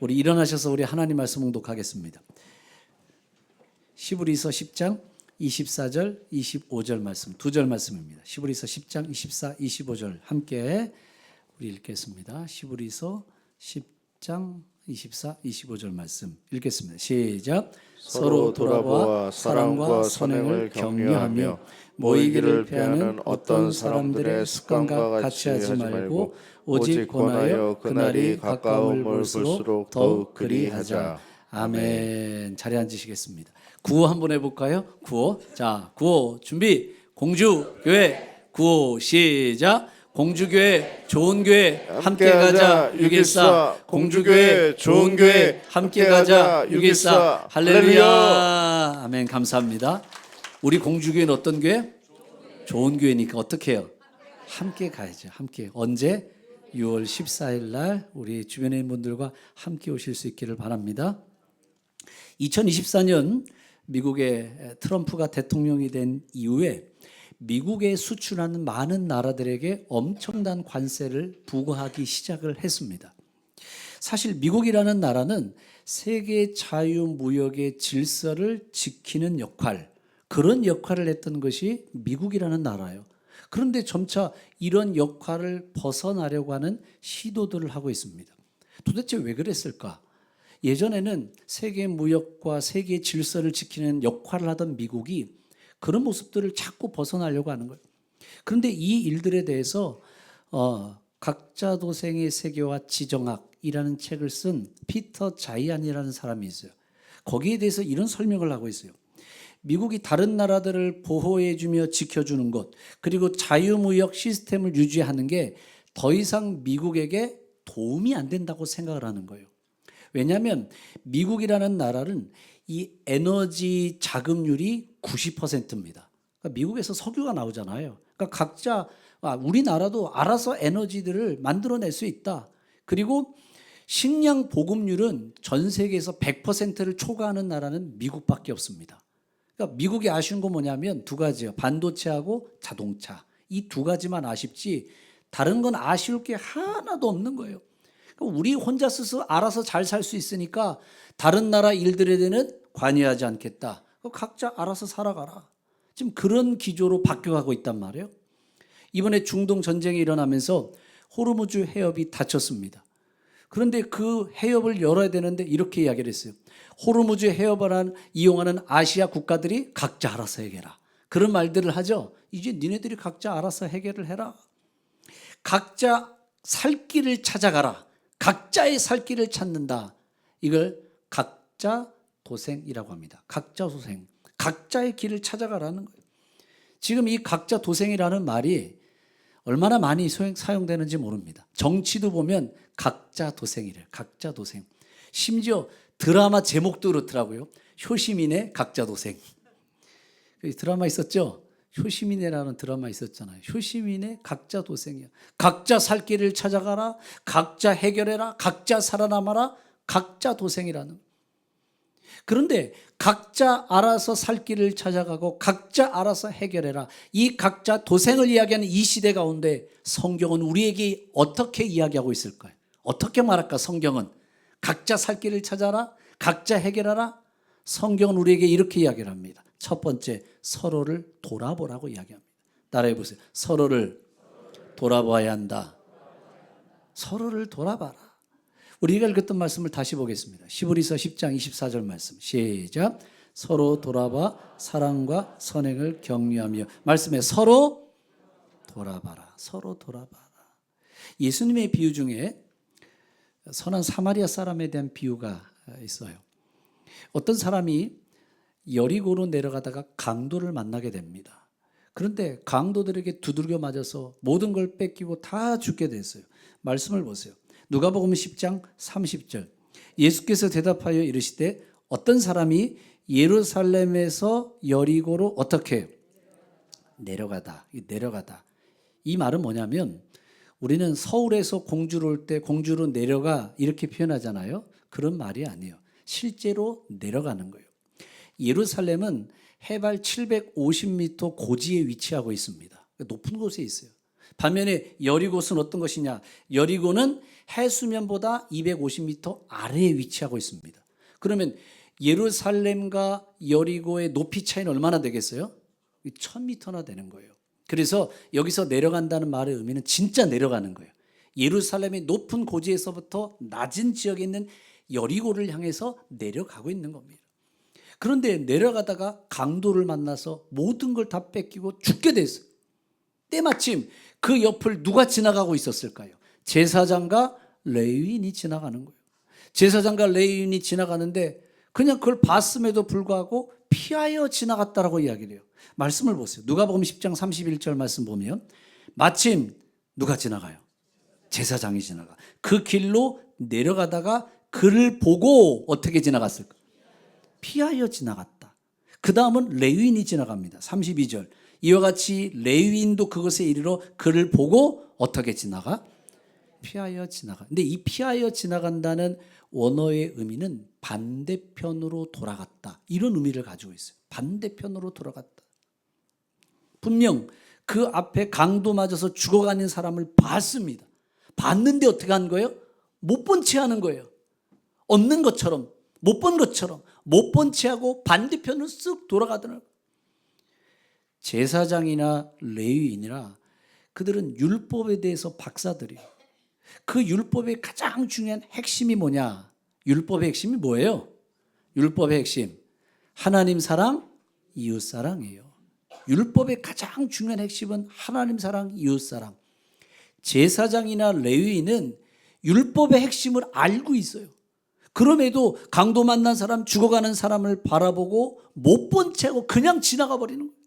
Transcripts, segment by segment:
우리 일어나셔서 우리 하나님 말씀 봉독하겠습니다. 시브리서 10장 24절 25절 말씀, 두 절 말씀입니다. 시브리서 10장 24, 25절 함께 우리 읽겠습니다. 시브리서 10장 24, 25절 말씀 읽겠습니다. 시작. 서로 돌아보아 사랑과 선행을 격려하며 모이기를 피하는 어떤 사람들의 습관과 같이 하지 말고 오직 권하여 그날이 가까움을 볼수록 더욱 그리하자. 아멘. 자리에 앉으시겠습니다. 구호 한번 해볼까요? 구호. 자, 구호 준비. 공주교회 구호 시작. 공주교회 좋은 교회 함께 가자 614. 공주교회 좋은 교회 함께 가자 614. 할렐루야. 아멘. 감사합니다. 우리 공주교회는 어떤 교회? 좋은 교회니까 어떻게 해요? 함께 가야죠. 함께. 언제? 6월 14일 날 우리 주변에 있는 분들과 함께 오실 수 있기를 바랍니다. 2024년 미국의 트럼프가 대통령이 된 이후에 미국에 수출하는 많은 나라들에게 엄청난 관세를 부과하기 시작을 했습니다. 사실 미국이라는 나라는 세계 자유무역의 질서를 지키는 역할, 그런 역할을 했던 것이 미국이라는 나라예요. 그런데 점차 이런 역할을 벗어나려고 하는 시도들을 하고 있습니다. 도대체 왜 그랬을까? 예전에는 세계 무역과 세계 질서를 지키는 역할을 하던 미국이 그런 모습들을 자꾸 벗어나려고 하는 거예요. 그런데 이 일들에 대해서 각자 도생의 세계와 지정학이라는 책을 쓴 피터 자이안이라는 사람이 있어요. 거기에 대해서 이런 설명을 하고 있어요. 미국이 다른 나라들을 보호해주며 지켜주는 것, 그리고 자유무역 시스템을 유지하는 게 더 이상 미국에게 도움이 안 된다고 생각을 하는 거예요. 왜냐하면 미국이라는 나라는 이 에너지 자금률이 90%입니다. 그러니까 미국에서 석유가 나오잖아요. 그러니까 각자 우리나라도 알아서 에너지들을 만들어낼 수 있다. 그리고 식량 보급률은 전 세계에서 100%를 초과하는 나라는 미국밖에 없습니다. 그러니까 미국이 아쉬운 건 뭐냐면 두 가지예요. 반도체하고 자동차. 이 두 가지만 아쉽지 다른 건 아쉬울 게 하나도 없는 거예요. 그러니까 우리 혼자 스스로 알아서 잘 살 수 있으니까 다른 나라 일들에 대해서는 관여하지 않겠다. 각자 알아서 살아가라. 지금 그런 기조로 바뀌어가고 있단 말이에요. 이번에 중동 전쟁이 일어나면서 호르무즈 해협이 닫혔습니다. 그런데 그 해협을 열어야 되는데 이렇게 이야기를 했어요. 호르무즈 해협을 이용하는 아시아 국가들이 각자 알아서 해결해라. 그런 말들을 하죠. 이제 니네들이 각자 알아서 해결을 해라. 각자 살 길을 찾아가라. 각자의 살 길을 찾는다. 이걸 각자 도생이라고 합니다. 각자 도생. 각자의 길을 찾아가라는 거예요. 지금 이 각자 도생이라는 말이 얼마나 많이 사용되는지 모릅니다. 정치도 보면 각자 도생이래요. 각자 도생. 심지어 드라마 제목도 그렇더라고요. 효시민의 각자 도생. 드라마 있었죠? 효시민이라는 드라마 있었잖아요. 효시민의 각자 도생이야. 각자 살 길을 찾아가라. 각자 해결해라. 각자 살아남아라. 각자 도생이라는. 그런데 각자 알아서 살 길을 찾아가고 각자 알아서 해결해라. 이 각자 도생을 이야기하는 이 시대 가운데 성경은 우리에게 어떻게 이야기하고 있을까요? 어떻게 말할까? 성경은 각자 살 길을 찾아라. 각자 해결하라. 성경은 우리에게 이렇게 이야기를 합니다. 첫 번째, 서로를 돌아보라고 이야기합니다. 따라해 보세요. 서로를 돌아봐야 한다. 서로를 돌아봐라. 우리가 읽었던 말씀을 다시 보겠습니다. 시브리서 10장 24절 말씀 시작. 서로 돌아봐 사랑과 선행을 격려하며. 말씀에 서로 돌아봐라. 서로 돌아봐라. 예수님의 비유 중에 선한 사마리아 사람에 대한 비유가 있어요. 어떤 사람이 여리고로 내려가다가 강도를 만나게 됩니다. 그런데 강도들에게 두들겨 맞아서 모든 걸 뺏기고 다 죽게 됐어요. 말씀을 보세요. 누가복음 10장 30절. 예수께서 대답하여 이르시되 어떤 사람이 예루살렘에서 여리고로 어떻게 내려가다. 이 말은 뭐냐면 우리는 서울에서 공주로 올 때 공주로 내려가 이렇게 표현하잖아요. 그런 말이 아니에요. 실제로 내려가는 거예요. 예루살렘은 해발 750m 고지에 위치하고 있습니다. 높은 곳에 있어요. 반면에 여리고는 어떤 것이냐? 여리고는 해수면보다 250m 아래에 위치하고 있습니다. 그러면 예루살렘과 여리고의 높이 차이는 얼마나 되겠어요? 1000m나 되는 거예요. 그래서 여기서 내려간다는 말의 의미는 진짜 내려가는 거예요. 예루살렘의 높은 고지에서부터 낮은 지역에 있는 여리고를 향해서 내려가고 있는 겁니다. 그런데 내려가다가 강도를 만나서 모든 걸 다 뺏기고 죽게 됐어요. 때마침 그 옆을 누가 지나가고 있었을까요? 제사장과 레위인이 지나가는 거예요. 제사장과 레위인이 지나가는데 그냥 그걸 봤음에도 불구하고 피하여 지나갔다라고 이야기를 해요. 말씀을 보세요. 누가복음 10장 31절 말씀 보면 마침 누가 지나가요? 제사장이 지나가. 그 길로 내려가다가 그를 보고 어떻게 지나갔을까? 피하여 지나갔다. 그 다음은 레위인이 지나갑니다. 32절. 이와 같이 레위인도 그것에 이르러 그를 보고 어떻게 지나가? 피하여 지나가. 근데 이 피하여 지나간다는 원어의 의미는 반대편으로 돌아갔다. 이런 의미를 가지고 있어요. 반대편으로 돌아갔다. 분명 그 앞에 강도 맞아서 죽어가는 사람을 봤습니다. 봤는데 어떻게 한 거예요? 못 본 채 하는 거예요. 없는 것처럼, 못 본 것처럼, 못 본 채 하고 반대편으로 쓱 돌아가더라고요. 제사장이나 레위인이나 그들은 율법에 대해서 박사들이에요. 그 율법의 가장 중요한 핵심이 뭐냐? 율법의 핵심이 뭐예요? 율법의 핵심, 하나님 사랑, 이웃 사랑이에요. 율법의 가장 중요한 핵심은 하나님 사랑, 이웃 사랑. 제사장이나 레위인은 율법의 핵심을 알고 있어요. 그럼에도 강도 만난 사람, 죽어가는 사람을 바라보고 못 본 채고 그냥 지나가 버리는 거예요.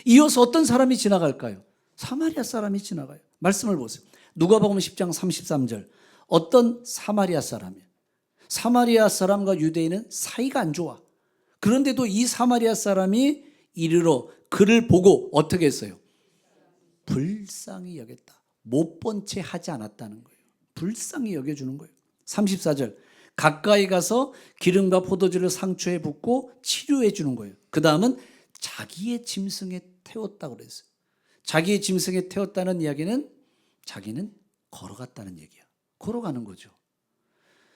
이어서 어떤 사람이 지나갈까요? 사마리아 사람이 지나가요. 말씀을 보세요. 누가복음 10장 33절. 어떤 사마리아 사람이에요. 사마리아 사람과 유대인은 사이가 안 좋아. 그런데도 이 사마리아 사람이 이르러 그를 보고 어떻게 했어요? 불쌍히 여겼다. 못 본 채 하지 않았다는 거예요. 불쌍히 여겨주는 거예요. 34절. 가까이 가서 기름과 포도주를 상처에 붓고 치료해 주는 거예요. 그 다음은 자기의 짐승에 태웠다고 그랬어요. 자기의 짐승에 태웠다는 이야기는 자기는 걸어갔다는 얘기야. 걸어가는 거죠.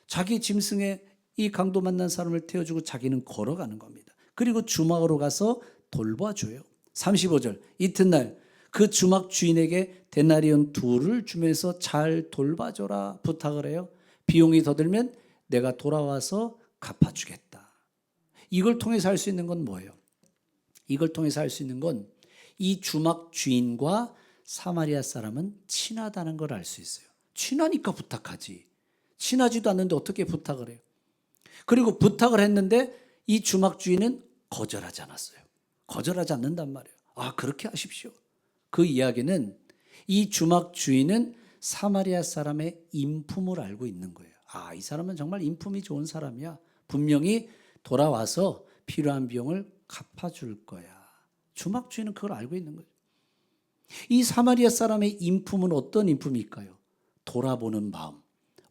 자기 짐승에 이 강도 만난 사람을 태워주고 자기는 걸어가는 겁니다. 그리고 주막으로 가서 돌봐줘요. 35절. 이튿날 그 주막 주인에게 데나리온 2를 주면서 잘 돌봐줘라 부탁을 해요. 비용이 더 들면 내가 돌아와서 갚아주겠다. 이걸 통해서 할 수 있는 건 뭐예요? 이걸 통해서 할 수 있는 건 이 주막 주인과 사마리아 사람은 친하다는 걸 알 수 있어요. 친하니까 부탁하지. 친하지도 않는데 어떻게 부탁을 해요? 그리고 부탁을 했는데 이 주막 주인은 거절하지 않았어요. 거절하지 않는단 말이에요. 아, 그렇게 하십시오. 그 이야기는 이 주막 주인은 사마리아 사람의 인품을 알고 있는 거예요. 아, 이 사람은 정말 인품이 좋은 사람이야. 분명히 돌아와서 필요한 비용을 갚아줄 거야. 주막 주인은 그걸 알고 있는 거예요. 이 사마리아 사람의 인품은 어떤 인품일까요? 돌아보는 마음,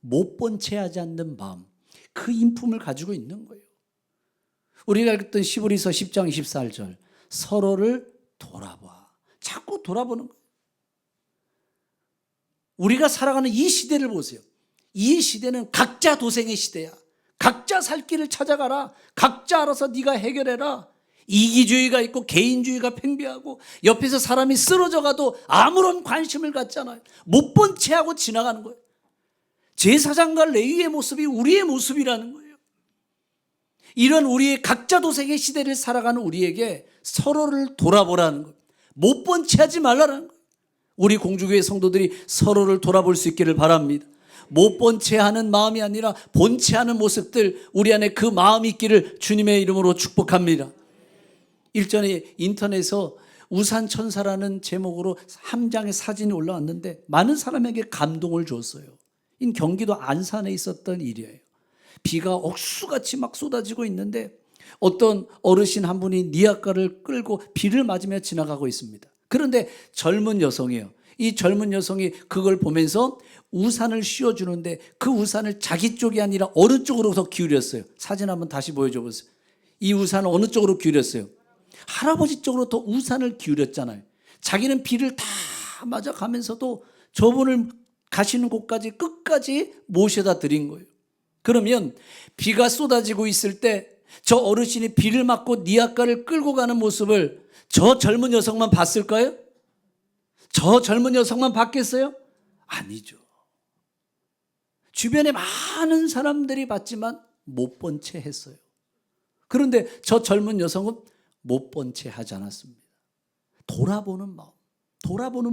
못 본 채 하지 않는 마음, 그 인품을 가지고 있는 거예요. 우리가 읽었던 시브리서 10장 24절, 서로를 돌아봐. 자꾸 돌아보는 거예요. 우리가 살아가는 이 시대를 보세요. 이 시대는 각자 도생의 시대야. 각자 살 길을 찾아가라. 각자 알아서 네가 해결해라. 이기주의가 있고 개인주의가 팽배하고 옆에서 사람이 쓰러져 가도 아무런 관심을 갖지 않아요. 못 본 채 하고 지나가는 거예요. 제사장과 레위의 모습이 우리의 모습이라는 거예요. 이런 우리의 각자 도생의 시대를 살아가는 우리에게 서로를 돌아보라는 거예요. 못 본 채 하지 말라는 거예요. 우리 공주교회 성도들이 서로를 돌아볼 수 있기를 바랍니다. 못 본 채 하는 마음이 아니라 본 채 하는 모습들, 우리 안에 그 마음이 있기를 주님의 이름으로 축복합니다. 일전에 인터넷에서 우산천사라는 제목으로 한 장의 사진이 올라왔는데 많은 사람에게 감동을 줬어요. 이 경기도 안산에 있었던 일이에요. 비가 억수같이 막 쏟아지고 있는데 어떤 어르신 한 분이 니아가를 끌고 비를 맞으며 지나가고 있습니다. 그런데 젊은 여성이에요. 이 젊은 여성이 그걸 보면서 우산을 씌워주는데 그 우산을 자기 쪽이 아니라 어느 쪽으로 더 기울였어요. 사진 한번 다시 보여줘 보세요. 이 우산을 어느 쪽으로 기울였어요? 할아버지 쪽으로 더 우산을 기울였잖아요. 자기는 비를 다 맞아가면서도 저분을 가시는 곳까지 끝까지 모셔다 드린 거예요. 그러면 비가 쏟아지고 있을 때 저 어르신이 비를 맞고 니아가를 끌고 가는 모습을 저 젊은 여성만 봤을까요? 저 젊은 여성만 봤겠어요? 아니죠. 주변에 많은 사람들이 봤지만 못 본 채 했어요. 그런데 저 젊은 여성은 못 본 채 하지 않았습니다. 돌아보는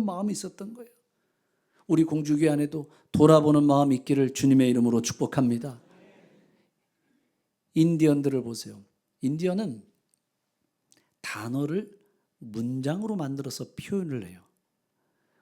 마음이 있었던 거예요. 우리 공주교 안에도 돌아보는 마음이 있기를 주님의 이름으로 축복합니다. 인디언들을 보세요. 인디언은 단어를 문장으로 만들어서 표현을 해요.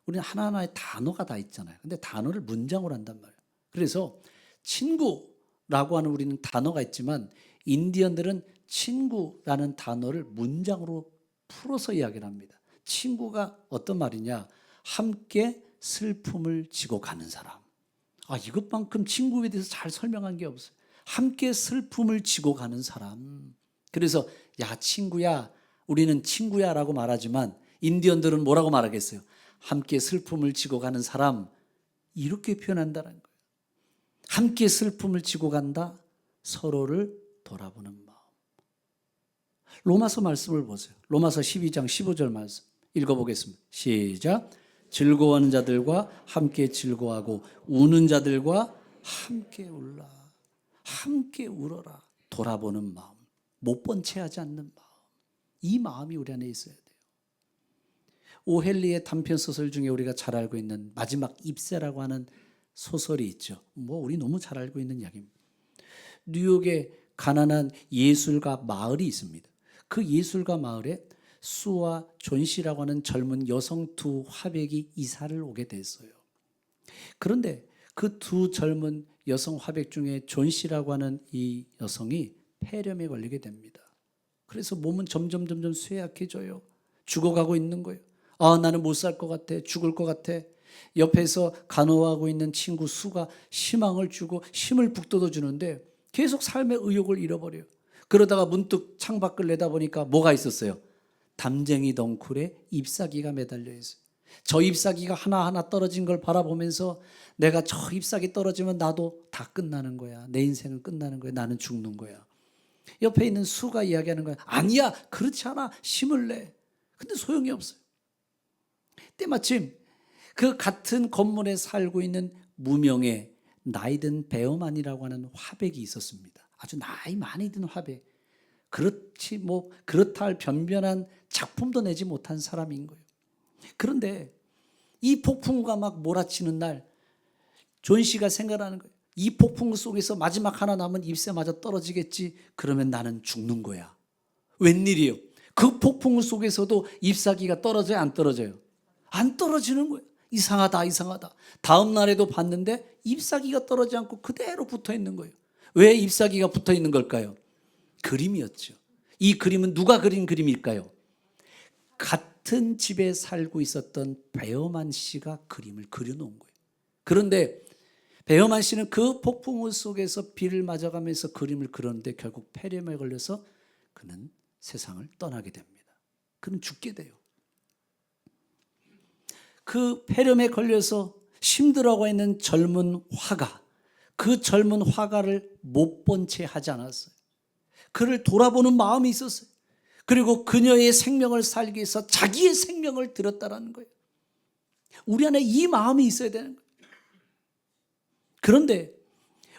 우리는 하나하나의 단어가 다 있잖아요. 근데 단어를 문장으로 한단 말이에요. 그래서 친구라고 하는 우리는 단어가 있지만 인디언들은 친구라는 단어를 문장으로 풀어서 이야기를 합니다. 친구가 어떤 말이냐? 함께 슬픔을 지고 가는 사람. 이것만큼 친구에 대해서 잘 설명한 게 없어요. 함께 슬픔을 지고 가는 사람. 그래서 야 친구야, 우리는 친구야 라고 말하지만 인디언들은 뭐라고 말하겠어요? 함께 슬픔을 지고 가는 사람, 이렇게 표현한다는 거예요. 함께 슬픔을 지고 간다, 서로를 돌아보는 마음. 로마서 말씀을 보세요. 로마서 12장 15절 말씀 읽어보겠습니다. 시작. 즐거워하는 자들과 함께 즐거워하고 우는 자들과 함께 울라. 함께 울어라. 돌아보는 마음, 못 본 채 하지 않는 마음, 이 마음이 우리 안에 있어야 돼요. 오헬리의 단편소설 중에 우리가 잘 알고 있는 마지막 입새라고 하는 소설이 있죠. 우리 너무 잘 알고 있는 이야기입니다. 뉴욕에 가난한 예술가 마을이 있습니다. 그 예술가 마을에 수와 존 씨라고 하는 젊은 여성 두 화백이 이사를 오게 됐어요. 그런데 그 두 젊은 여성 화백 중에 존 씨라고 하는 이 여성이 폐렴에 걸리게 됩니다. 그래서 몸은 점점 쇠약해져요. 죽어가고 있는 거예요. 나는 못 살 것 같아. 죽을 것 같아. 옆에서 간호하고 있는 친구 수가 희망을 주고 힘을 북돋워 주는데 계속 삶의 의욕을 잃어버려요. 그러다가 문득 창밖을 내다보니까 뭐가 있었어요? 담쟁이 덩쿨에 잎사귀가 매달려 있어요. 저 잎사귀가 하나하나 떨어진 걸 바라보면서 내가 저 잎사귀 떨어지면 나도 다 끝나는 거야. 내 인생은 끝나는 거야. 나는 죽는 거야. 옆에 있는 수가 이야기하는 거야. 아니야, 그렇지 않아. 힘을 내. 근데 소용이 없어요. 때마침 그 같은 건물에 살고 있는 무명의 나이든 베어만이라고 하는 화백이 있었습니다. 아주 나이 많이 든 화백. 그렇다 할 변변한 작품도 내지 못한 사람인 거예요. 그런데 이 폭풍우가 막 몰아치는 날 존 씨가 생각하는 거예요. 이 폭풍우 속에서 마지막 하나 남은 잎새마저 떨어지겠지. 그러면 나는 죽는 거야. 웬일이에요? 그 폭풍우 속에서도 잎사귀가 떨어져요? 안 떨어져요? 안 떨어지는 거예요. 이상하다. 다음 날에도 봤는데 잎사귀가 떨어지지 않고 그대로 붙어 있는 거예요. 왜 잎사귀가 붙어 있는 걸까요? 그림이었죠. 이 그림은 누가 그린 그림일까요? 같은 집에 살고 있었던 베어만 씨가 그림을 그려놓은 거예요. 그런데 베어만 씨는 그 폭풍우 속에서 비를 맞아가면서 그림을 그렸는데 결국 폐렴에 걸려서 그는 세상을 떠나게 됩니다. 그는 죽게 돼요. 그 폐렴에 걸려서 힘들어하고 있는 젊은 화가, 그 젊은 화가를 못 본 채 하지 않았어요. 그를 돌아보는 마음이 있었어요. 그리고 그녀의 생명을 살기 위해서 자기의 생명을 들였다라는 거예요. 우리 안에 이 마음이 있어야 되는 거예요. 그런데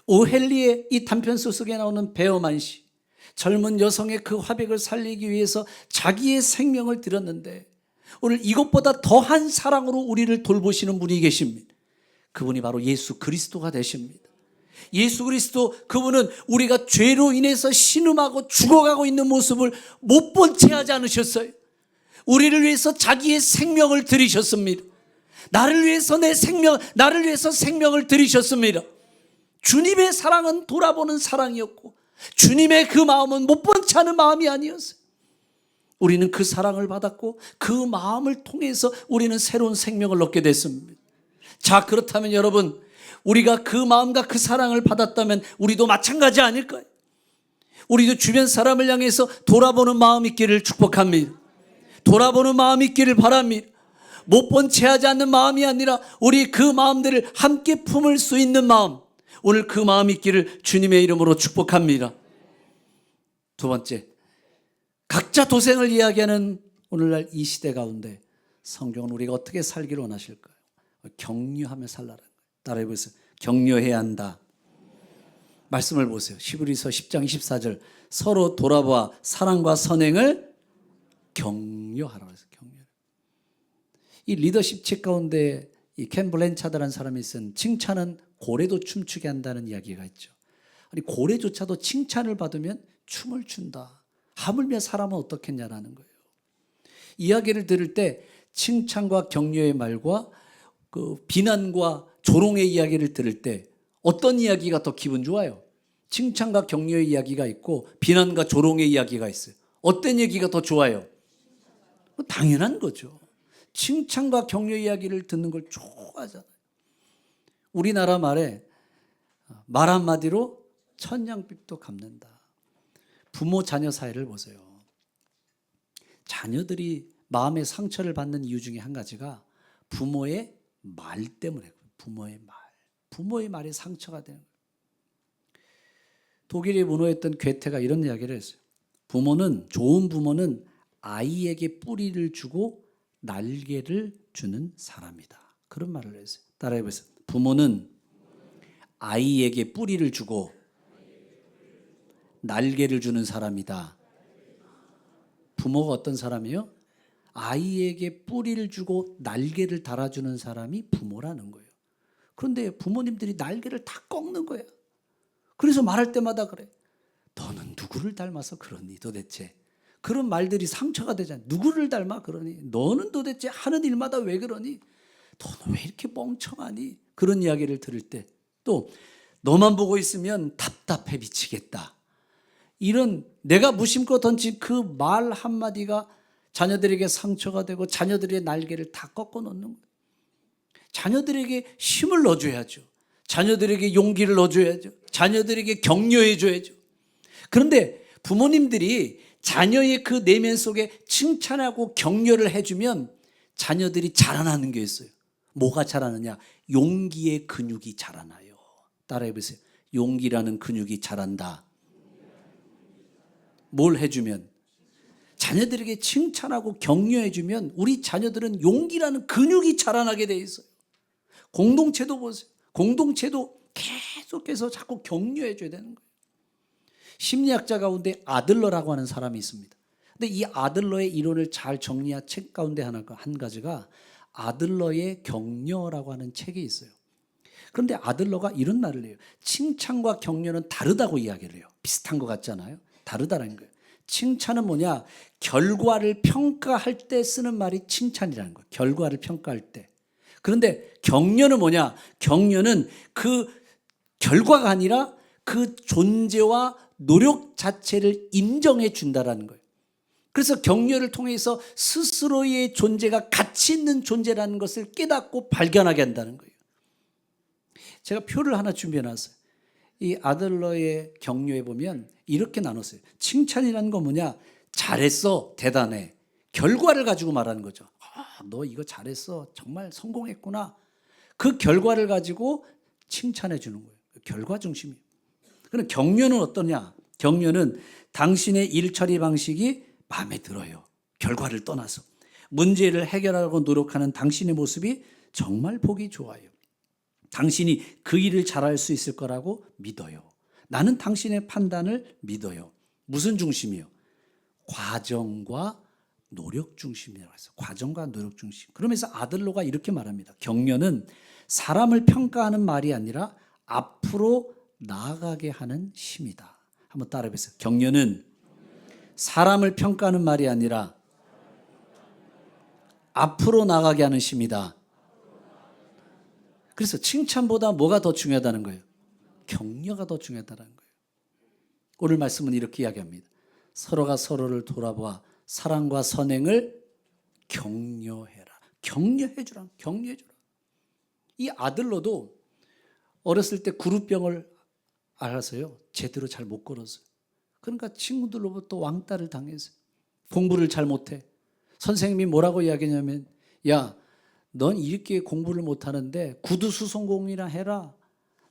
오헬리의 이 단편소 속에 나오는 베어만 씨, 젊은 여성의 그 화백을 살리기 위해서 자기의 생명을 들였는데 오늘 이것보다 더한 사랑으로 우리를 돌보시는 분이 계십니다. 그분이 바로 예수 그리스도가 되십니다. 예수 그리스도, 그분은 우리가 죄로 인해서 신음하고 죽어가고 있는 모습을 못 본 채 하지 않으셨어요. 우리를 위해서 자기의 생명을 들이셨습니다. 나를 위해서 생명을 들이셨습니다. 주님의 사랑은 돌아보는 사랑이었고 주님의 그 마음은 못 본 채 하는 마음이 아니었어요. 우리는 그 사랑을 받았고 그 마음을 통해서 우리는 새로운 생명을 얻게 됐습니다. 자, 그렇다면 여러분, 우리가 그 마음과 그 사랑을 받았다면 우리도 마찬가지 아닐까요? 우리도 주변 사람을 향해서 돌아보는 마음 있기를 축복합니다. 돌아보는 마음 있기를 바랍니다. 못 본 채 하지 않는 마음이 아니라 우리 그 마음들을 함께 품을 수 있는 마음, 오늘 그 마음 있기를 주님의 이름으로 축복합니다. 두 번째, 각자 도생을 이야기하는 오늘날 이 시대 가운데 성경은 우리가 어떻게 살기를 원하실까요? 격려하며 살라는 거예요. 따라해 보세요. 격려해야 한다. 말씀을 보세요. 히브리서 10장 24절, 서로 돌아보아 사랑과 선행을 격려하라고 해서 격려. 이 리더십 책 가운데 이 켄 블랜차드라는 사람이 쓴 칭찬은 고래도 춤추게 한다는 이야기가 있죠. 아니 고래조차도 칭찬을 받으면 춤을 춘다. 하물며 사람은 어떻겠냐라는 거예요. 이야기를 들을 때 칭찬과 격려의 말과 그 비난과 조롱의 이야기를 들을 때 어떤 이야기가 더 기분 좋아요? 칭찬과 격려의 이야기가 있고 비난과 조롱의 이야기가 있어요. 어떤 얘기가 더 좋아요? 당연한 거죠. 칭찬과 격려 이야기를 듣는 걸 좋아하잖아요. 우리나라 말에 말 한마디로 천냥빚도 갚는다. 부모 자녀 사이를 보세요. 자녀들이 마음의 상처를 받는 이유 중에 한 가지가 부모의 말 때문에, 부모의 말에 상처가 되는 거예요. 독일의 문호였던 괴테가 이런 이야기를 했어요. 좋은 부모는 아이에게 뿌리를 주고 날개를 주는 사람이다. 그런 말을 했어요. 따라해 보세요. 부모는 아이에게 뿌리를 주고 날개를 주는 사람이다. 부모가 어떤 사람이에요? 아이에게 뿌리를 주고 날개를 달아주는 사람이 부모라는 거예요. 그런데 부모님들이 날개를 다 꺾는 거예요. 그래서 말할 때마다 그래. 너는 누구를 닮아서 그러니 도대체. 그런 말들이 상처가 되잖아요. 누구를 닮아 그러니? 너는 도대체 하는 일마다 왜 그러니? 너는 왜 이렇게 멍청하니? 그런 이야기를 들을 때 또 너만 보고 있으면 답답해 미치겠다. 이런 내가 무심코 던진 그 말 한마디가 자녀들에게 상처가 되고 자녀들의 날개를 다 꺾어 놓는 거예요. 자녀들에게 힘을 넣어줘야죠. 자녀들에게 용기를 넣어줘야죠. 자녀들에게 격려해줘야죠. 그런데 부모님들이 자녀의 그 내면 속에 칭찬하고 격려를 해주면 자녀들이 자라나는 게 있어요. 뭐가 자라느냐? 용기의 근육이 자라나요. 따라해 보세요. 용기라는 근육이 자란다. 뭘 해주면? 자녀들에게 칭찬하고 격려해주면 우리 자녀들은 용기라는 근육이 자라나게 돼 있어요. 공동체도 보세요. 공동체도 계속해서 자꾸 격려해줘야 되는 거예요. 심리학자 가운데 아들러라고 하는 사람이 있습니다. 근데 이 아들러의 이론을 잘 정리한 책 가운데 한 가지가 아들러의 격려라고 하는 책이 있어요. 그런데 아들러가 이런 말을 해요. 칭찬과 격려는 다르다고 이야기를 해요. 비슷한 것 같잖아요. 다르다는 거예요. 칭찬은 뭐냐? 결과를 평가할 때 쓰는 말이 칭찬이라는 거예요. 결과를 평가할 때. 그런데 격려는 뭐냐? 격려는 그 결과가 아니라 그 존재와 노력 자체를 인정해 준다라는 거예요. 그래서 격려를 통해서 스스로의 존재가 가치 있는 존재라는 것을 깨닫고 발견하게 한다는 거예요. 제가 표를 하나 준비해 놨어요. 이 아들러의 격려에 보면 이렇게 나눴어요. 칭찬이라는 건 뭐냐? 잘했어, 대단해. 결과를 가지고 말하는 거죠. 너 이거 잘했어, 정말 성공했구나. 그 결과를 가지고 칭찬해 주는 거예요. 결과 중심이에요. 그럼 격려는 어떠냐? 격려는 당신의 일 처리 방식이 마음에 들어요. 결과를 떠나서. 문제를 해결하려고 노력하는 당신의 모습이 정말 보기 좋아요. 당신이 그 일을 잘할 수 있을 거라고 믿어요. 나는 당신의 판단을 믿어요. 무슨 중심이요? 과정과 노력 중심이라고 해서 과정과 노력 중심. 그러면서 아들로가 이렇게 말합니다. 격려는 사람을 평가하는 말이 아니라 앞으로 나아가게 하는 힘이다. 한번 따라해 보세요. 격려는 사람을 평가하는 말이 아니라 앞으로 나가게 하는 힘이다. 그래서 칭찬보다 뭐가 더 중요하다는 거예요? 격려가 더 중요하다는 거예요. 오늘 말씀은 이렇게 이야기합니다. 서로가 서로를 돌아보아 사랑과 선행을 격려해라. 격려해주라. 격려해주라. 이 아들로도 어렸을 때 구루병을 알아서요. 제대로 잘 못 걸었어요. 그러니까 친구들로부터 왕따를 당했어요. 공부를 잘 못해. 선생님이 뭐라고 이야기하냐면 야, 넌 이렇게 공부를 못하는데 구두수성공이나 해라.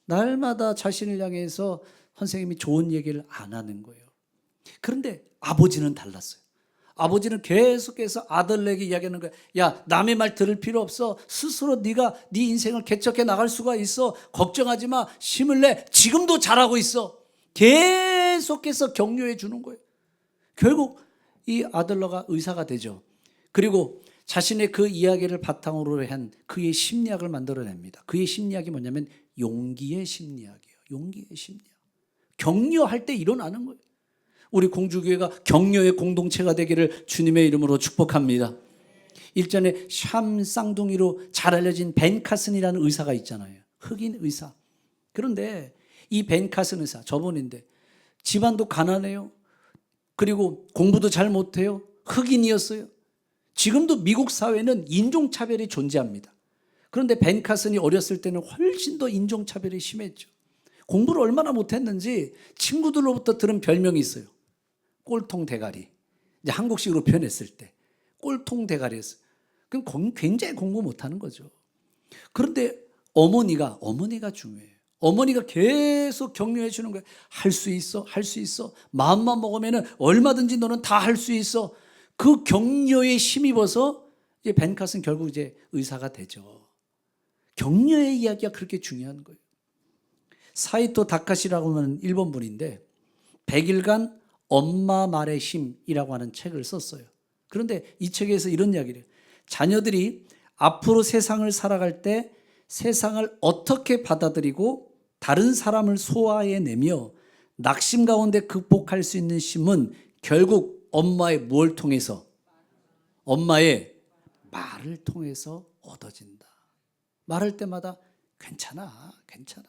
날마다 자신을 향해서 선생님이 좋은 얘기를 안 하는 거예요. 그런데 아버지는 달랐어요. 아버지는 계속해서 아들에게 이야기하는 거야. 야, 남의 말 들을 필요 없어. 스스로 네가 네 인생을 개척해 나갈 수가 있어. 걱정하지 마. 힘을 내. 지금도 잘하고 있어. 계속해서 격려해 주는 거예요. 결국 이 아들러가 의사가 되죠. 그리고 자신의 그 이야기를 바탕으로 한 그의 심리학을 만들어냅니다. 그의 심리학이 뭐냐면 용기의 심리학이에요. 용기의 심리학. 격려할 때 일어나는 거예요. 우리 공주교회가 격려의 공동체가 되기를 주님의 이름으로 축복합니다. 일전에 샴 쌍둥이로 잘 알려진 벤 카슨이라는 의사가 있잖아요. 흑인 의사. 그런데 이 벤 카슨 의사, 저분인데 집안도 가난해요. 그리고 공부도 잘 못해요. 흑인이었어요. 지금도 미국 사회는 인종차별이 존재합니다. 그런데 벤 카슨이 어렸을 때는 훨씬 더 인종차별이 심했죠. 공부를 얼마나 못했는지 친구들로부터 들은 별명이 있어요. 꼴통 대가리. 이제 한국식으로 표현했을 때 꼴통 대가리였어요. 그럼 굉장히 공부 못하는 거죠. 그런데 어머니가 중요해요. 어머니가 계속 격려해 주는 거예요. 할 수 있어, 할 수 있어. 마음만 먹으면 얼마든지 너는 다 할 수 있어. 그 격려에 힘입어서 이제 벤 카슨 결국 이제 의사가 되죠. 격려의 이야기가 그렇게 중요한 거예요. 사이토 다카시라고 하는 일본 분인데 100일간 엄마 말의 힘이라고 하는 책을 썼어요. 그런데 이 책에서 이런 이야기를 해요. 자녀들이 앞으로 세상을 살아갈 때 세상을 어떻게 받아들이고 다른 사람을 소화해내며 낙심 가운데 극복할 수 있는 힘은 결국 엄마의 뭘 통해서? 엄마의 말을 통해서 얻어진다. 말할 때마다 괜찮아, 괜찮아.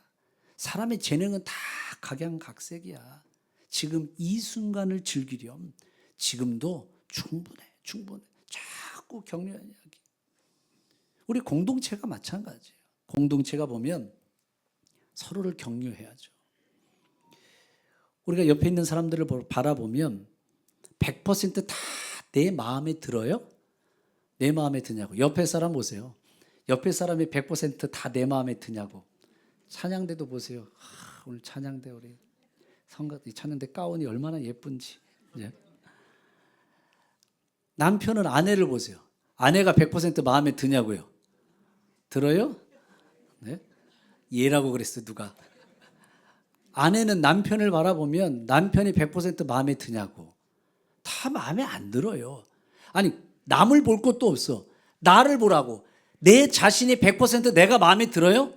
사람의 재능은 다 각양각색이야. 지금 이 순간을 즐기렴. 지금도 충분해, 충분해. 자꾸 격려하는 이야기. 우리 공동체가 마찬가지예요. 공동체가 보면 서로를 격려해야죠. 우리가 옆에 있는 사람들을 바라보면 100% 다 내 마음에 들어요? 내 마음에 드냐고. 옆에 사람 보세요. 옆에 사람이 100% 다 내 마음에 드냐고. 찬양대도 보세요. 오늘 찬양대 우리 찬양대 가운이 얼마나 예쁜지. 예. 남편은 아내를 보세요. 아내가 100% 마음에 드냐고요. 들어요? 네? 얘라고 그랬어요, 누가. 아내는 남편을 바라보면 남편이 100% 마음에 드냐고. 다 마음에 안 들어요. 아니, 남을 볼 것도 없어. 나를 보라고. 내 자신이 100% 내가 마음에 들어요?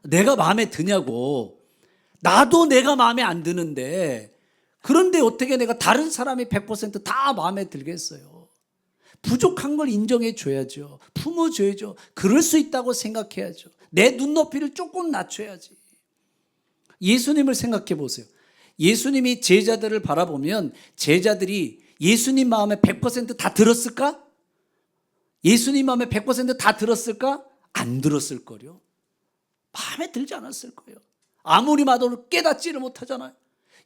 내가 마음에 드냐고. 나도 내가 마음에 안 드는데, 그런데 어떻게 내가 다른 사람이 100% 마음에 들겠어요? 부족한 걸 인정해 줘야죠. 품어줘야죠. 그럴 수 있다고 생각해야죠. 내 눈높이를 조금 낮춰야지. 예수님을 생각해 보세요. 예수님이 제자들을 바라보면 제자들이 예수님 마음에 100%다 들었을까? 예수님 마음에 100%다 들었을까? 안 들었을 거요. 마음에 들지 않았을 거예요. 아무리 봐도 깨닫지를 못하잖아요.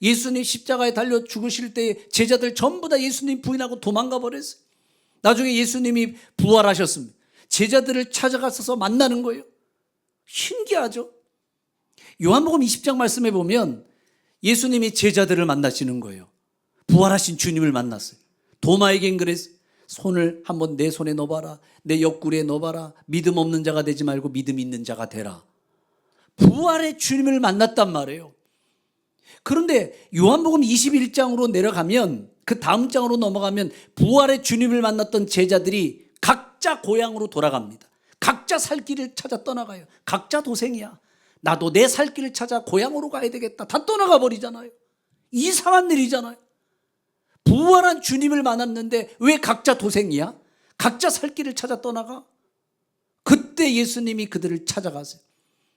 예수님 십자가에 달려 죽으실 때 제자들 전부 다 예수님 부인하고 도망가 버렸어요. 나중에 예수님이 부활하셨습니다. 제자들을 찾아가서 만나는 거예요. 신기하죠? 요한복음 20장 말씀에 보면 예수님이 제자들을 만나시는 거예요. 부활하신 주님을 만났어요. 도마에겐 그랬어요. 손을 한번 내 손에 넣어봐라. 내 옆구리에 넣어봐라. 믿음 없는 자가 되지 말고 믿음 있는 자가 되라. 부활의 주님을 만났단 말이에요. 그런데 요한복음 21장으로 내려가면, 그 다음 장으로 넘어가면 부활의 주님을 만났던 제자들이 각자 고향으로 돌아갑니다. 각자 살 길을 찾아 떠나가요. 각자 도생이야. 나도 내 살 길을 찾아 고향으로 가야 되겠다. 다 떠나가 버리잖아요. 이상한 일이잖아요. 부활한 주님을 만났는데 왜 각자 도생이야? 각자 살 길을 찾아 떠나가? 그때 예수님이 그들을 찾아가세요.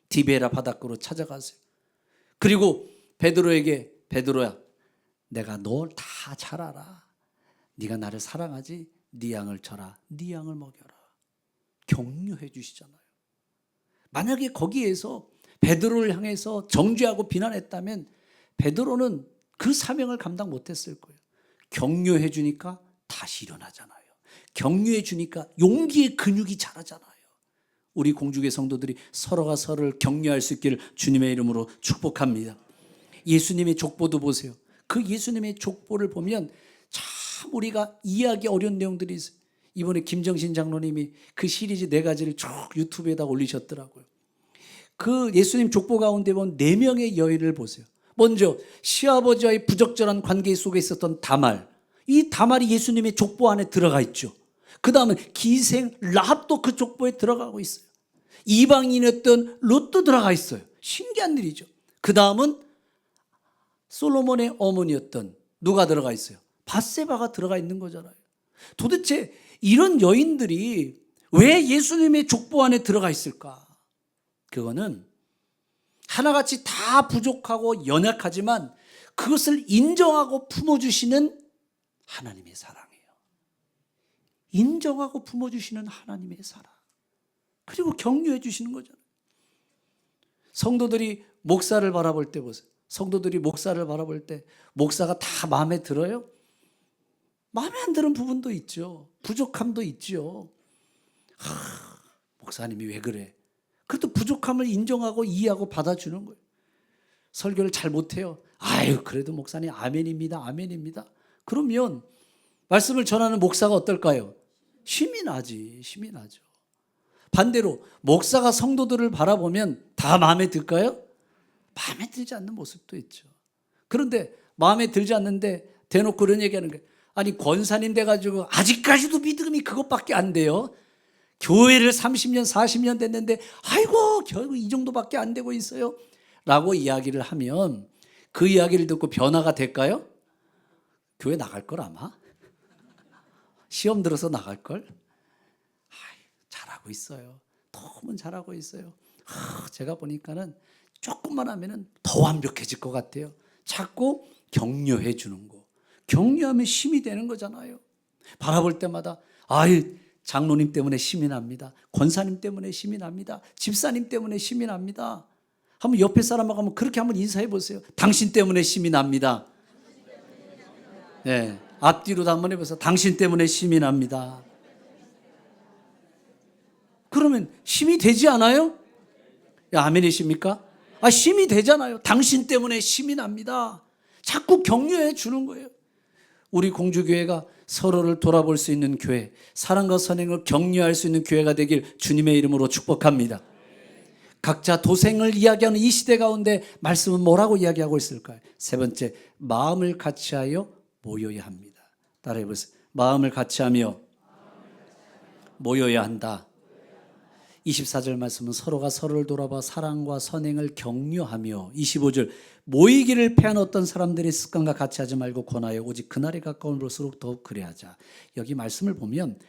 디베라 바닷가로 찾아가세요. 그리고 베드로에게, 베드로야, 내가 널 다 잘 알아. 네가 나를 사랑하지? 네 양을 쳐라. 네 양을 먹여라. 격려해 주시잖아요. 만약에 거기에서 베드로를 향해서 정죄하고 비난했다면 베드로는 그 사명을 감당 못했을 거예요. 격려해 주니까 다시 일어나잖아요. 격려해 주니까 용기의 근육이 자라잖아요. 우리 공주교 성도들이 서로가 서로를 격려할 수 있기를 주님의 이름으로 축복합니다. 예수님의 족보도 보세요. 그 예수님의 족보를 보면 참 우리가 이해하기 어려운 내용들이 있어요. 이번에 김정신 장로님이 그 시리즈 4가지를 쭉 유튜브에다 올리셨더라고요. 그 예수님 족보 가운데 본 4명의 여인을 보세요. 먼저 시아버지와의 부적절한 관계 속에 있었던 다말, 이 다말이 예수님의 족보 안에 들어가 있죠. 그 다음은 기생 라합도 그 족보에 들어가고 있어요. 이방인이었던 롯도 들어가 있어요. 신기한 일이죠. 그 다음은 솔로몬의 어머니였던 누가 들어가 있어요? 밧세바가 들어가 있는 거잖아요. 도대체 이런 여인들이 왜 예수님의 족보 안에 들어가 있을까? 그거는 하나같이 다 부족하고 연약하지만 그것을 인정하고 품어주시는 하나님의 사랑이에요. 인정하고 품어주시는 하나님의 사랑. 그리고 격려해 주시는 거잖아요. 성도들이 목사를 바라볼 때 보세요. 성도들이 목사를 바라볼 때 목사가 다 마음에 들어요? 마음에 안 드는 부분도 있죠. 부족함도 있죠. 목사님이 왜 그래? 그래도 부족함을 인정하고 이해하고 받아주는 거예요. 설교를 잘 못해요. 아유, 그래도 목사님 아멘입니다. 아멘입니다. 그러면 말씀을 전하는 목사가 어떨까요? 힘이 나지. 힘이 나죠. 반대로 목사가 성도들을 바라보면 다 마음에 들까요? 마음에 들지 않는 모습도 있죠. 그런데 마음에 들지 않는데 대놓고 그런 얘기하는 거예요. 아니, 권사님 돼가지고 아직까지도 믿음이 그것밖에 안 돼요. 교회를 30년 40년 됐는데 아이고 결국 이 정도밖에 안 되고 있어요 라고 이야기를 하면 그 이야기를 듣고 변화가 될까요? 교회 나갈 걸 아마? 시험 들어서 나갈 걸? 잘하고 있어요. 너무 잘하고 있어요. 제가 보니까는 조금만 하면은 더 완벽해질 것 같아요. 자꾸 격려해 주는 거. 격려하면 힘이 되는 거잖아요. 바라볼 때마다 장로님 때문에 힘이 납니다. 권사님 때문에 힘이 납니다. 집사님 때문에 힘이 납니다. 한번 옆에 사람하고 한번 그렇게 한번 인사해 보세요. 당신 때문에 힘이 납니다. 네, 앞뒤로도 한번 해보세요. 당신 때문에 힘이 납니다. 그러면 힘이 되지 않아요? 아멘이십니까? 힘이 되잖아요. 당신 때문에 힘이 납니다. 자꾸 격려해 주는 거예요. 우리 공주교회가 서로를 돌아볼 수 있는 교회, 사랑과 선행을 격려할 수 있는 교회가 되길 주님의 이름으로 축복합니다. 각자 도생을 이야기하는 이 시대 가운데 말씀은 뭐라고 이야기하고 있을까요? 세 번째, 마음을 같이하여 모여야 합니다. 따라해 보세요. 마음을 같이하며 모여야 한다. 24절 말씀은 서로가 서로를 돌아봐 사랑과 선행을 격려하며 25절 모이기를 패한 어떤 사람들의 습관과 같이 하지 말고 권하여 오직 그날이 가까운 볼수록 더욱 그래하자. 여기 말씀을 보면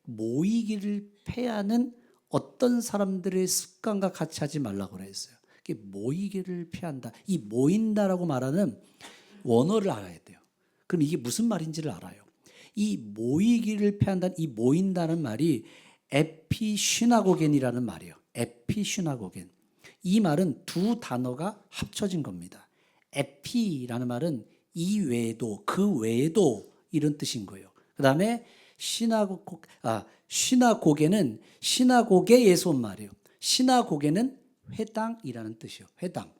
모이기를 패하는 어떤 사람들의 습관과 같이 하지 말라고 그랬어요. 모이기를 패한다. 이 모인다라고 말하는 원어를 알아야 돼요. 그럼 이게 무슨 말인지를 알아요. 이 모이기를 패한다는 이 모인다는 말이 에피시나고겐이라는 말이에요. 에피시나고겐. 이 말은 두 단어가 합쳐진 겁니다. 에피라는 말은 이 외에도, 그 외에도 이런 뜻인 거예요. 그 다음에 시나고게는 시나고게에서 온 말이에요. 시나고게는 회당이라는 뜻이에요. 회당.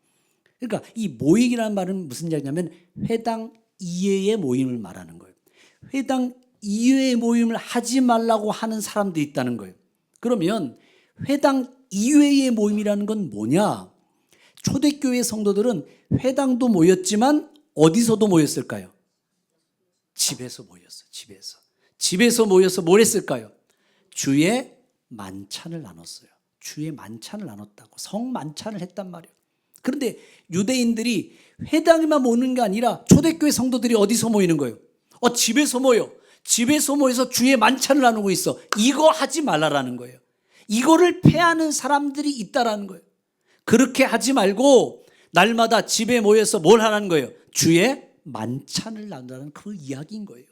그러니까 이 모임이라는 말은 무슨 이야기냐면 회당 이외의 모임을 말하는 거예요. 회당 이외의 모임을 하지 말라고 하는 사람도 있다는 거예요. 그러면 회당 이외의 모임이라는 건 뭐냐? 초대교회 성도들은 회당도 모였지만 어디서도 모였을까요? 집에서 모였어요. 집에서 모여서 뭘 했을까요? 주의 만찬을 나눴어요. 주의 만찬을 나눴다고. 성만찬을 했단 말이에요. 그런데 유대인들이 회당에만 모이는 게 아니라 초대교회 성도들이 어디서 모이는 거예요? 집에서 모여. 집에서 모여서 주의 만찬을 나누고 있어. 이거 하지 말라라는 거예요. 이거를 패하는 사람들이 있다라는 거예요. 그렇게 하지 말고 날마다 집에 모여서 뭘 하라는 거예요? 주의 만찬을 나누라는 그 이야기인 거예요.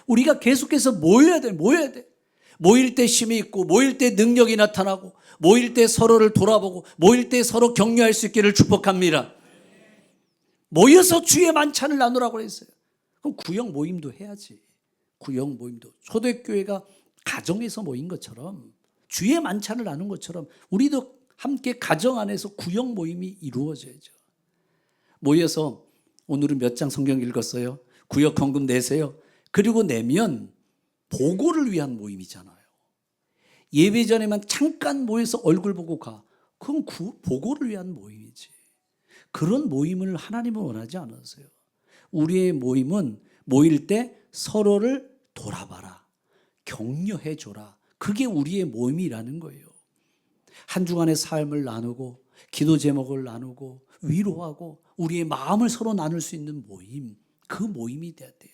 우리가 계속해서 모여야 돼. 모일 때 힘이 있고, 모일 때 능력이 나타나고, 모일 때 서로를 돌아보고, 모일 때 서로 격려할 수 있기를 축복합니다. 모여서 주의 만찬을 나누라고 했어요. 그럼 구역 모임도 해야지. 구역 모임도. 초대교회가 가정에서 모인 것처럼 주의 만찬을 나눈 것처럼 우리도 함께 가정 안에서 구역 모임이 이루어져야죠. 모여서 오늘은 몇 장 성경 읽었어요? 구역 헌금 내세요. 그리고 내면 보고를 위한 모임이잖아요. 예배 전에만 잠깐 모여서 얼굴 보고 가. 그건 보고를 위한 모임이지. 그런 모임을 하나님은 원하지 않으세요. 우리의 모임은 모일 때 서로를 돌아봐라. 격려해 줘라. 그게 우리의 모임이라는 거예요. 한 주간의 삶을 나누고 기도 제목을 나누고 위로하고 우리의 마음을 서로 나눌 수 있는 모임, 그 모임이 돼야 돼.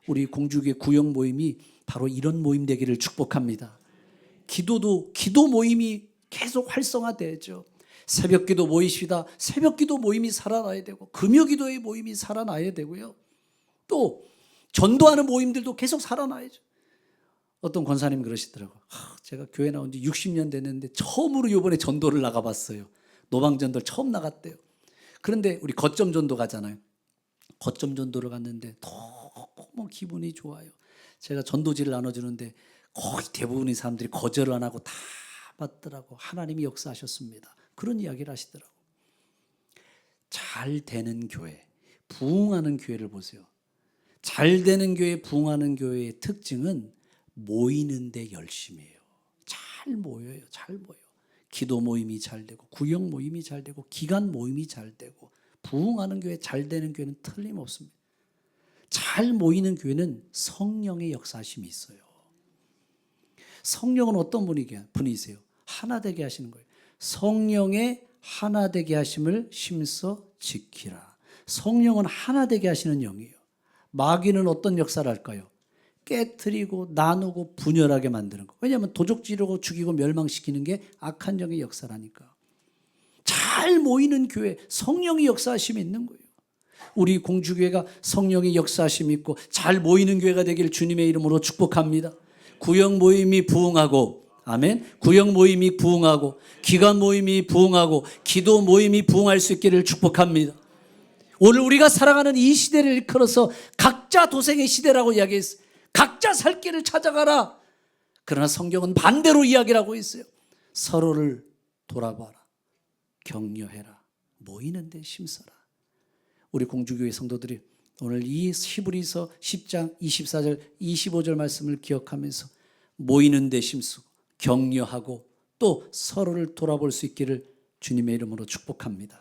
우리 공주교회 구역 모임이 바로 이런 모임 되기를 축복합니다. 기도 모임이 계속 활성화되죠. 새벽 기도 모이시다. 새벽 기도 모임이 살아나야 되고 금요 기도의 모임이 살아나야 되고요. 또 전도하는 모임들도 계속 살아나야죠. 어떤 권사님이 그러시더라고요. 제가 교회 나온 지 60년 됐는데 처음으로 이번에 전도를 나가봤어요. 노방전도를 처음 나갔대요. 그런데 우리 거점 전도 가잖아요. 거점 전도를 갔는데 너무 기분이 좋아요. 제가 전도지를 나눠주는데 거의 대부분의 사람들이 거절을 안 하고 다 받더라고. 하나님이 역사하셨습니다. 그런 이야기를 하시더라고. 잘 되는 교회, 부흥하는 교회를 보세요. 잘 되는 교회, 부흥하는 교회의 특징은 모이는데 열심히 해요. 잘 모여요. 잘 모여. 기도 모임이 잘 되고 구역 모임이 잘 되고 기간 모임이 잘 되고 부흥하는 교회, 잘 되는 교회는 틀림없습니다. 잘 모이는 교회는 성령의 역사심이 있어요. 성령은 어떤 분이세요? 하나 되게 하시는 거예요. 성령의 하나 되게 하심을 심써 지키라. 성령은 하나 되게 하시는 영이에요. 마귀는 어떤 역사를 할까요? 깨트리고 나누고 분열하게 만드는 거. 왜냐하면 도적질하고 죽이고 멸망시키는 게 악한 영의 역사라니까. 잘 모이는 교회, 성령의 역사하심이 있는 거예요. 우리 공주교회가 성령의 역사하심이 있고 잘 모이는 교회가 되기를 주님의 이름으로 축복합니다. 구역 모임이 부흥하고, 아멘. 구역 모임이 부흥하고, 기관 모임이 부흥하고, 기도 모임이 부흥할 수 있기를 축복합니다. 오늘 우리가 살아가는 이 시대를 일컬어서 각자 도생의 시대라고 이야기했어요. 각자 살 길을 찾아가라. 그러나 성경은 반대로 이야기를 하고 있어요. 서로를 돌아봐라. 격려해라. 모이는 데 힘써라. 우리 공주교회 성도들이 오늘 이 히브리서 10장 24절 25절 말씀을 기억하면서 모이는 데 힘쓰고 격려하고 또 서로를 돌아볼 수 있기를 주님의 이름으로 축복합니다.